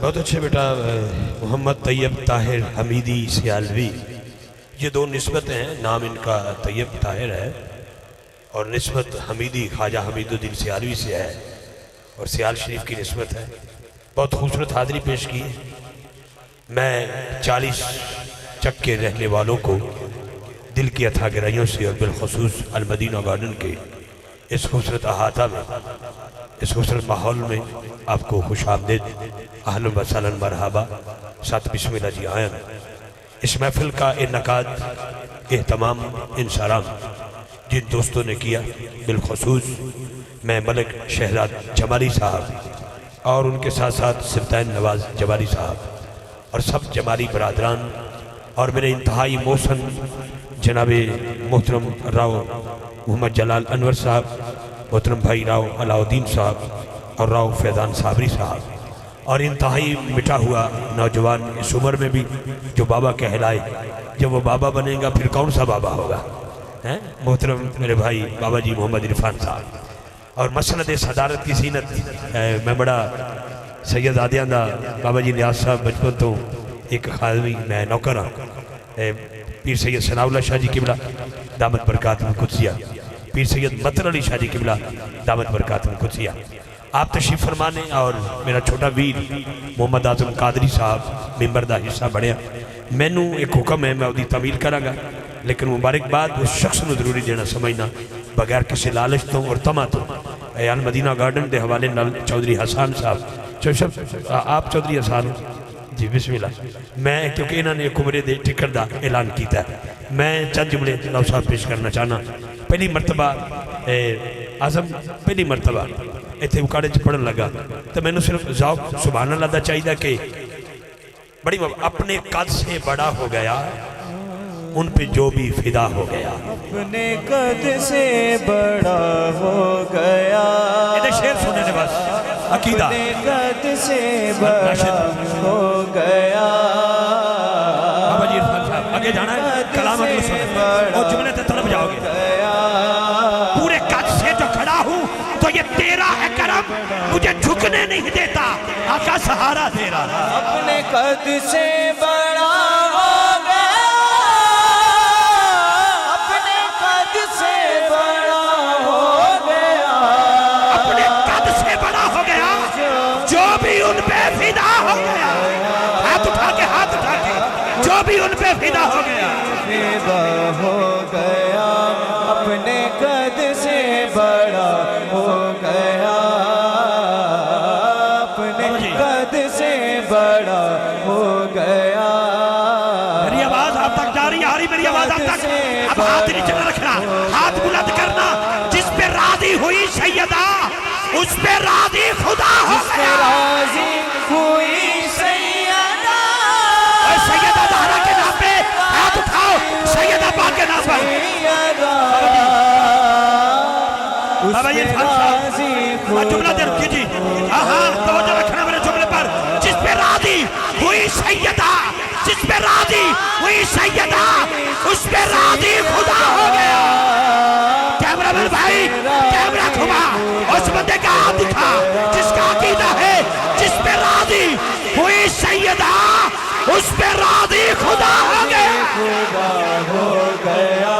بہت اچھے بیٹا محمد طیب طاہر حمیدی سیالوی، یہ دو نسبتیں ہیں، نام ان کا طیب طاہر ہے اور نسبت حمیدی خواجہ حمید الدین سیالوی سے ہے اور سیال شریف کی نسبت ہے۔ بہت خوبصورت حاضری پیش کی ہے۔ میں 40 چک کے رہنے والوں کو دل کی عطا گرائیوں سے اور بالخصوص المدینہ گارڈن کے اس خوبصورت احاطہ میں، اس خوبصورت ماحول میں آپ کو خوش آمدید، اہلا و سہلا مرحبا، ساتھ بسم اللہ جی آئیں۔ اس محفل کا انعقاد اہتمام انصارام جن دوستوں نے کیا، بالخصوص میں ملک شہزاد جمالی صاحب اور ان کے ساتھ ساتھ سلطان نواز جمالی صاحب اور سب جمالی برادران اور میرے انتہائی محسن جناب محترم راؤ محمد جلال انور صاحب، محترم بھائی راؤ علاؤ الدین صاحب اور راؤ فیضان صابری صاحب اور انتہائی مٹا ہوا نوجوان اس عمر میں بھی جو بابا کہلائے، جب وہ بابا بنے گا پھر کون سا بابا ہوگا، محترم میرے بھائی بابا جی محمد عرفان صاحب اور مسند صدارت کی زینت میں بڑا سید آدیان دا بابا جی نیاز صاحب بچپن تو ایک خادمی میں نوکر ہوں، پیر سید ثناء اللہ شاہ جی قبلہ دامت برکات القدسیہ، پیر سید مطر علی شاہ جی قبلہ دامت برکات القدسیہ، آپ تشریف فرمانے اور میرا چھوٹا ویر محمد اعظم قادری صاحب ممبر دا حصہ بڑھیا۔ میں نو ایک حکم ہے، میں وہ دی تعمیل کروں گا، لیکن مبارکباد اس شخص نو ضروری دینا سمجھنا بغیر کسی لالچ تو اور تما تو۔ المدینہ گارڈن دے حوالے نال چودھری حسان صاحب، آپ چودھری حسان جی بسم اللہ، میں کیونکہ انہوں نے ایک عمرے دے ٹکٹ دا اعلان کیتا ہے، میں چند جملے لو صاحب پیش کرنا چاہنا۔ پہلی مرتبہ اعظم پہلی مرتبہ ایتھے اکاڑے چ پڑھن لگا تو میں نے صرف ذوق سبحان اللہ دا چاہیے کہ بڑی اپنے قد سے بڑا ہو گیا ان پہ جو بھی فدا ہو گیا، اپنے قد سے بڑا ہو گیا، یہ شعر سننے نے بس عقیدہ، اپنے قد سے بڑا ہو گیا، بابا جی عرفان صاحب آگے جانا ہے، کلام اگلے سنیں اور جملے تے طلب جاؤ گے۔ پورے قد سے جو کھڑا ہوں تو یہ تیرا ہے کرم، مجھے جھکنے نہیں دیتا، آقا سہارا دے رہا، اپنے قد سے بڑا ہو گیا، اپنے قد سے بڑا ہو گیا، اپنے قد سے بڑا ہو گیا، جو بھی ان پہ فدا ہو گیا، ہاتھ اٹھا کے جو بھی ان پہ فدا ہو گیا، فدا ہو گیا، اپنے قد سے بڑا ہو گیا، اپنے قد سے بڑا ہو گیا، میری آواز آپ تک جاری آ رہی، میری آواز آپ تک، اب ہاتھ نیچے نہ رکھنا، ہاتھ بلند کرنا، جس پہ راضی ہوئی سیدہ اس پہ راضی خدا ہو جس پہ گیا، راضی ہوئی سیدہ، اور سیدہ دہرہ کے نام پہ ہاتھ اٹھاؤ، سیدہ پاک کے نام پر بابا یہ جملہ دے رکھی جی، توجہ رکھنا میرے جملے پر، جس پہ راضی ہوئی سیدہ، جس پہ راضی ہوئی سیدہ اس پہ راضی خدا ہو گیا۔ کیمرہ مین بھائی کیمرہ گھما، اس بندے کا ہاتھ دکھا جس کا عقیدہ ہے جس پہ راضی ہوئی سیدہ اس پہ راضی خدا ہو گیا، خدا ہو گیا،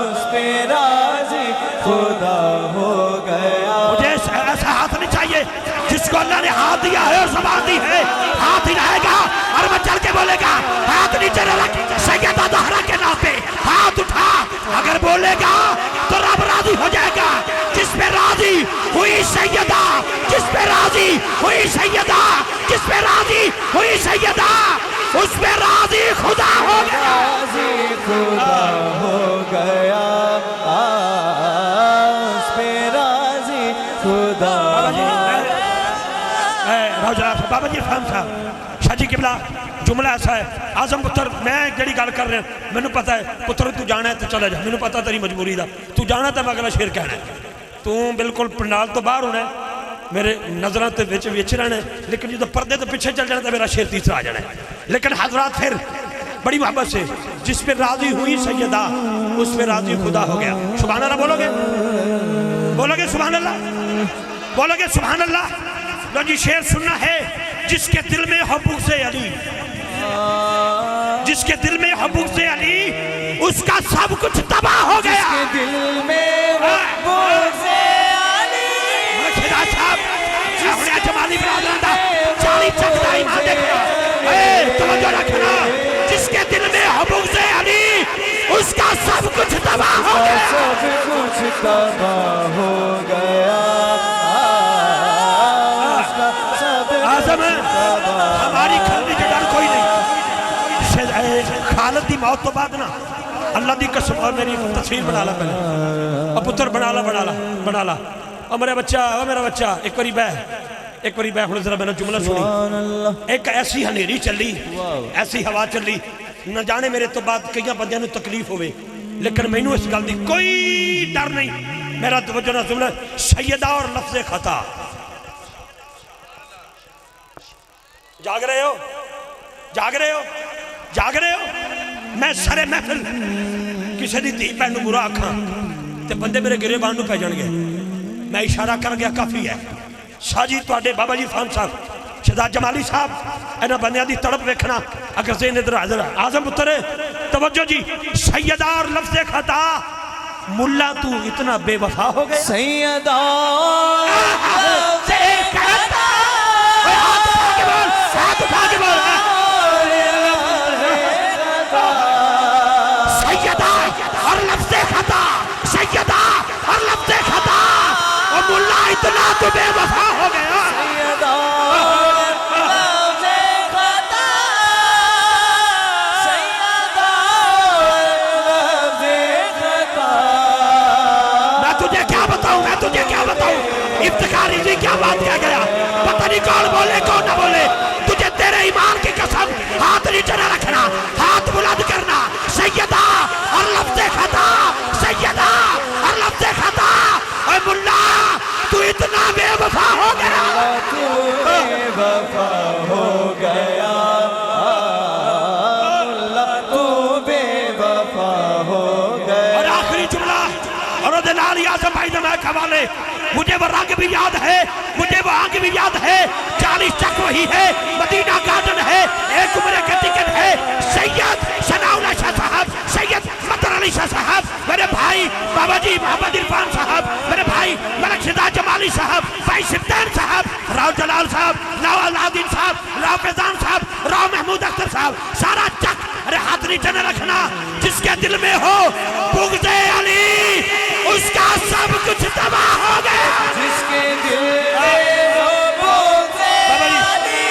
اس پہ راضی خدا ہو گیا۔ مجھے ایسا ہاتھ نہیں چاہیے جس کو اللہ نے ہاتھ دیا ہے اور زبان دی ہے، ہاتھ ہی رہے گا اور وہ چل کے بولے گا، ہاتھ نیچے نہ رکھ، سیدہ دہرہ کے نام پہ ہاتھ اٹھا، اگر بولے گا تو رب راضی ہو جائے گا۔ جس پہ راضی ہوئی سیدہ، جس پہ راضی ہوئی سیدہ، جس پہ راضی ہوئی سیدہ اس پہ راضی خدا ہو گیا، راضی خدا ہو گیا، اس پہ راضی خدا ہو گیا۔ بابا جی عرفان صاحب شاہ جی قبلہ جملہ ایسا ہے، اعظم پتر میں جڑی گل کر رہے ہیں میں نے پتا ہے پتر تو جانا ہے تو چلے جا، میں نے پتا تیری مجبوری دا، تو جانا ہے میں اگلا شیر کہنا ہے، تو بالکل پنڈال تو باہر ہونا ہے، میرے نظران تے وچ رہنا ہے، لیکن جب پردے تو پیچھے چل جانا ہے میرا شیر تیسرا آ جانا ہے۔ لیکن حضرات پھر بڑی محبت سے، جس پہ راضی ہوئی سیدہ اس پہ راضی خدا ہو گیا۔ سبحان اللہ بولو گے؟ بولو گے سبحان اللہ؟ بولو گے سبحان اللہ؟ لو جی شعر سننا ہے، جس کے دل میں حب سے علی، جس کے دل میں حب سے علی، اس کا سب کچھ تباہ ہو گیا۔ جس کے دل میں حب سے علی، مرشدہ صاحب اپنے جمالی برادران دا چالی چکتا ایمان دیکھنا، توجہ رکھنا، جس کے دل میں حب سے علی، اس کا سب کچھ تباہ ہو گیا، سب کچھ تباہ ہو گیا۔ آزم ہماری کھلنے کے ڈر کوئی نہیں۔ خالد دی موت تو بعد نا اللہ دی قسم، اور میری تصویر بنا لا پہلے، اور پتر بنا لا، اور میرا بچہ ایک باری بہ ہوں ذرا میں نے جملہ سنی۔ ایک ایسی ہنیری چلی، ایسی ہوا چلی، نہ جانے میرے تو بعد کئی بندیاں نو تکلیف ہوئے، لیکن میں نے اس گل دی کوئی ڈر نہیں۔ میرا توجہ نہ جملہ سیدہ اور لفظ خطا۔ جاگ رہے ہو؟ میں سارے محفل کسی دی دھی بہن نو برا آکھاں تے بندے میرے گرے بان نو پہ جان گے، میں اشارہ کر گیا کافی ہے۔ ساجی تواڈے بابا جی فان صاحب، شہزاد جمالی صاحب، اینا بندیاں دی تڑپ ویکھنا اگر ذہن ادھر حاضر ہے۔ اعظم پتر توجہ جی، سیدہ اور لفظ خطا، ملا تو اتنا بے وفا ہو گیا، سیدہ لفظ خطا، ہاتھ اٹھا کے بول، سیدہ اور لفظ خطا، سیدہ اور لفظ خطا، اور ملا اتنا تو بے وفا ہو گیا، سیدہ لفظ خطا، سیدہ لفظ خطا۔ میں تجھے کیا بتاؤں، افتخاری جی کیا بات کہہ گیا، پتہ نہیں کون بولے کون نہ بولے، تجھے تیرے ایمان کی قسم ہاتھ نیچے نہ رکھنا، ہاتھ بلند کرنا، سیدہ اور لفظ خطا، سیدہ اور لفظ خطا، اے ملا تو اتنا بے وفا ہو گیا، تو بے وفا ہو گیا، تو بے وفا ہو گیا۔ اور آخری جملہ اور دلالی آزم بھائی نے میں حوالے، مجھے وہ رنگ بھی یاد ہے، مجھے وہ آنکھ بھی یاد ہے، 40 چک وہی ہے، مدینہ گارڈن ہے، ایک عمرے کا ٹکٹ ہے، سید ثناءاللہ شاہ صاحب، سید مطر علی شاہ صاحب، میرے بھائی بابا جی محمد عرفان صاحب، میرے بھائی ملک شہزاد جمالی صاحب، بھائی سبتین صاحب، راو جلال صاحب، راو الہدین صاحب، راو فیضان صاحب، راو محمود اختر صاحب، سارا چک، ارے ہاتھ نیچے نہ رکھنا، جس کے دل میں ہو بغض علی، اس کا سب کچھ تباہ ہو گیا، جس کے دل میں ہو بغض علی،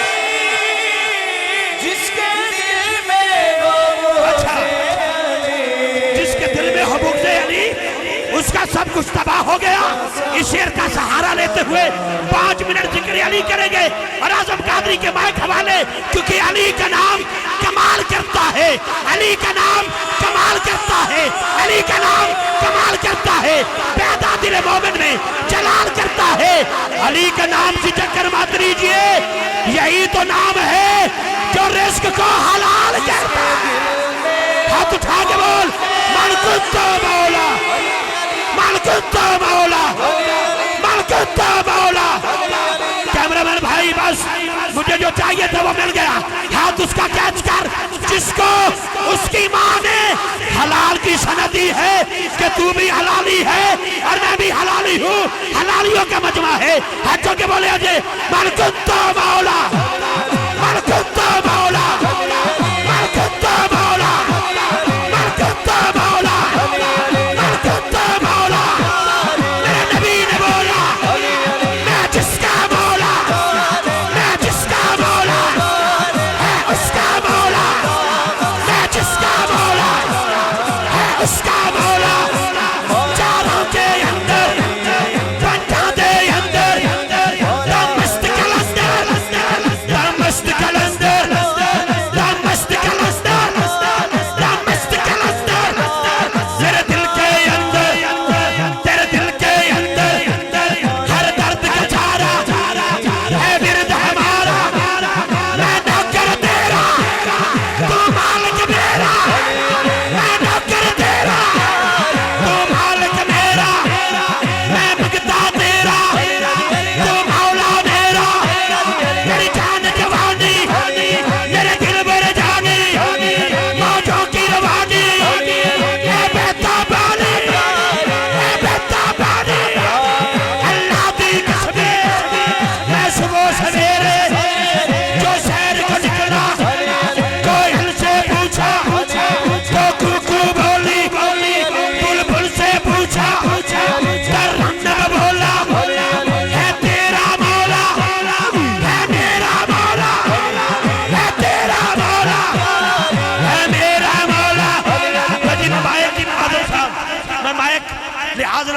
جس کے دل میں ہو بغض علی، جس کے دل میں ہو بغض علی، اس کا سب کچھ تباہ ہو گیا۔ اس شعر کا سہارا لیتے ہوئے 5 منٹ ذکر علی کریں گے، اور اعظم قادری کے مائک حوالے، کیونکہ علی کا نام کمال کرتا ہے، علی کا نام کمال کرتا ہے، علی کا نام کمال کرتا ہے، پیدا دل مومن میں جلال کرتا ہے، علی کا نام سے چکر مت لیجئے، یہی تو نام ہے جو رزق کو حلال کرتا ہے۔ ہاتھ اٹھا کے بول، من کنت مولا، من کنت مولا، من کنت مولا۔ کیمرامین بھائی بس مجھے جو چاہیے تھا وہ مل گیا، ہاتھ اس کا کیچ کر، جس کو اس کی ماں نے حلال کی سند دی ہے کہ تو بھی حلالی ہے اور میں بھی حلالی ہوں، حلالیوں کا مجمع ہے، ہاتھوں کے بولے آجے، من کنت مولا، من کنت مولا، من کنت مولا، من کنت مولا، من کنت مولا، میرے نبی نے بولا، میں جس کا مولا، میں جس کا مولا، ہے اس کا مولا، میں جس کا مولا، ہے اس کا مولا، چاروں کے اندر، پنجہ دے اندر، دمست کلندر،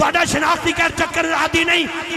ਤੁਹਾਡਾ ਸ਼ਨਾਖਤੀ ਕਰ ਚੱਕਰ ਆਦੀ ਨਹੀਂ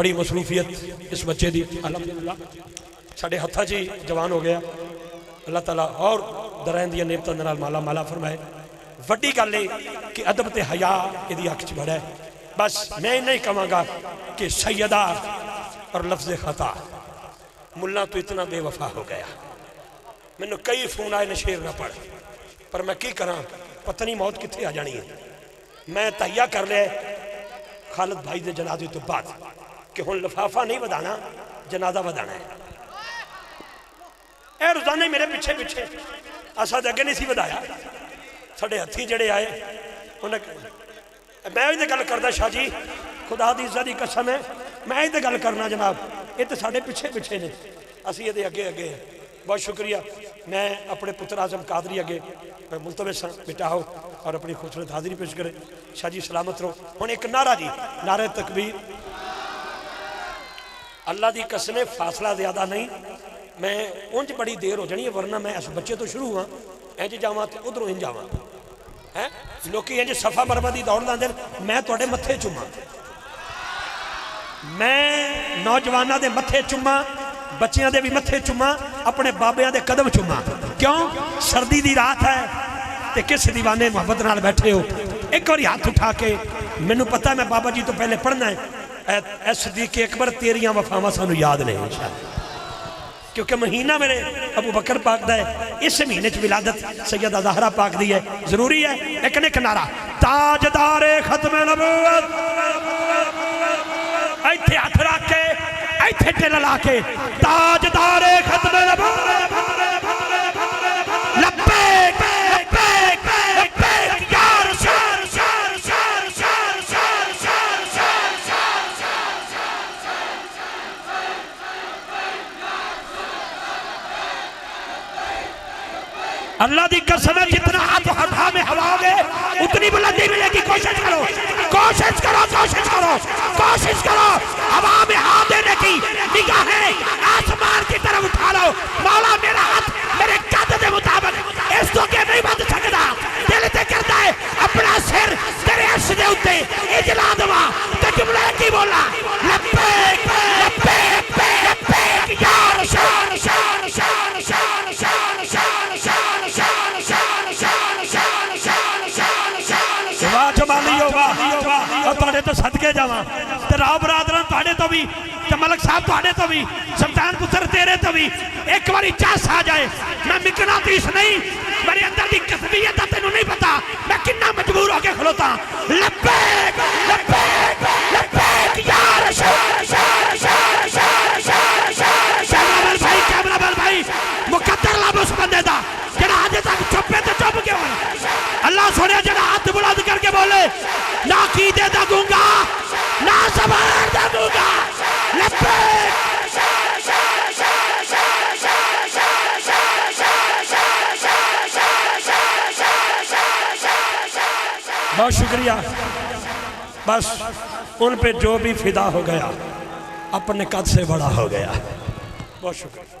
بڑی مصروفیت اس بچے دی الحمدللہ ساڑھے ہتھا جی جوان ہو گیا اللہ تعالیٰ اور درائن دیا نیمتاں نال مالا مالا فرمائے وڈی گل ہے کہ ادب تے حیا ادھی اکھ چ بڑا ہے بس میں نہیں کہاں گا کہ سیدہ اور لفظ خطا ملا تو اتنا بے وفا ہو گیا میں نے کئی فون آئے نشیر نہ پڑھ پر میں کی کراں پتہ نہیں موت کتھے آ جانی ہے میں تہیہ کر لے خالد بھائی دے جنازے تو بعد کہ ہن لفافہ نہیں بدانا جنازہ بدانا ہے اے روزانے میرے پیچھے پیچھے اسا دے اگے نہیں سی بدایا ساڈے ہتھی جڑے آئے میں یہ گل کردا شاہ جی خدا دی عزت دی قسم ہے میں یہ گل کرنا جناب یہ تو ساڈے پیچھے پیچھے نے اسی یہ اگے اگے ہیں بہت شکریہ میں اپنے پتر اعظم قادری اگے ملتمس ہاں بیٹا ہو اور اپنی خوبصورت حاضری پیش کرے شاہ جی سلامت رہو ہن ایک نعرہ جی نعرہ تکبیر اللہ دی قسم فاصلہ زیادہ نہیں میں انج بڑی دیر ہو جانی ہے ورنہ میں اس بچے تو شروع ہاں انج جاواں تے ادھروں انج جاواں لوکی انج صفا مروا دی دوڑ لاندے میں تواڈے متھے چوماں میں نوجواناں دے متھے چوماں بچیاں دے بھی متھے چوماں اپنے بابیاں دے قدم چوماں کیوں سردی دی رات ہے تے کس دیوانے محبت نال بیٹھے ہو ایک اور ہاتھ اٹھا کے مینوں پتہ ہے میں بابا جی تو پہلے پڑھنا ہے اے صدیق اکبر تیریاں وفاواں سانو یاد نہیں انشاءاللہ کیونکہ مہینہ میرے ابو بکر پاک دا ہے اس مہینے چ ولادت سیدہ زہرا پاک دی ہے ضروری ہے لیکن ایک نعرہ تاجدار ختم نبوت ایتھے ہاتھ رکھ کے ایتھے ٹل لا کے تاجدار ختم نبوت لبیک لبیک لبیک یا رسول اللہ دی قسم ہے جتنا ہاتھ ہٹھا میں ہوا گے اتنی بلندی ملے گی کوشش کرو کوشش کرو کوشش کرو کوشش کرو ہوا میں ہاتھ دینے کی نگاہیں آسمان کی طرف اٹھا لو مولا میرا ہاتھ میرے قد دے مطابق اس تو کہ نہیں بند سکتا دل تے کرتا ہے اپنا سر تیرے عرش دے اتے اجلا دوا تے جملے کی بولا لبیک لبیک لبیک یا رسول شان شان شان شان شان شان جمالی ہوگا اور تھوڑے تو صدقے جاواں تے راو برادران تھوڑے تو بھی تے ملک صاحب تھوڑے تو بھی سلطان پتر تیرے تو بھی ایک باری چاس آ جائے میں مقناطیس نہیں میرے اندر دی کسبیت تینوں نہیں پتا میں کتنا مجبور ہو کے کھلوتا لبیک لبیک لبیک یا رسول شان شان شان شان شان شان بھائی کیمرہ بل بھائی مقدر لب اس بندے دا جڑا آج تک چھپے تو چھپ کے ہونا اللہ سونے جڑا ہاتھ بلند کر کے بولے نہ عقیدے دا دوں گا نہ زبان دا دوں گا لبیک بہت شکریہ بس ان پہ جو بھی فدا ہو گیا اپنے قد سے بڑا ہو گیا بہت شکریہ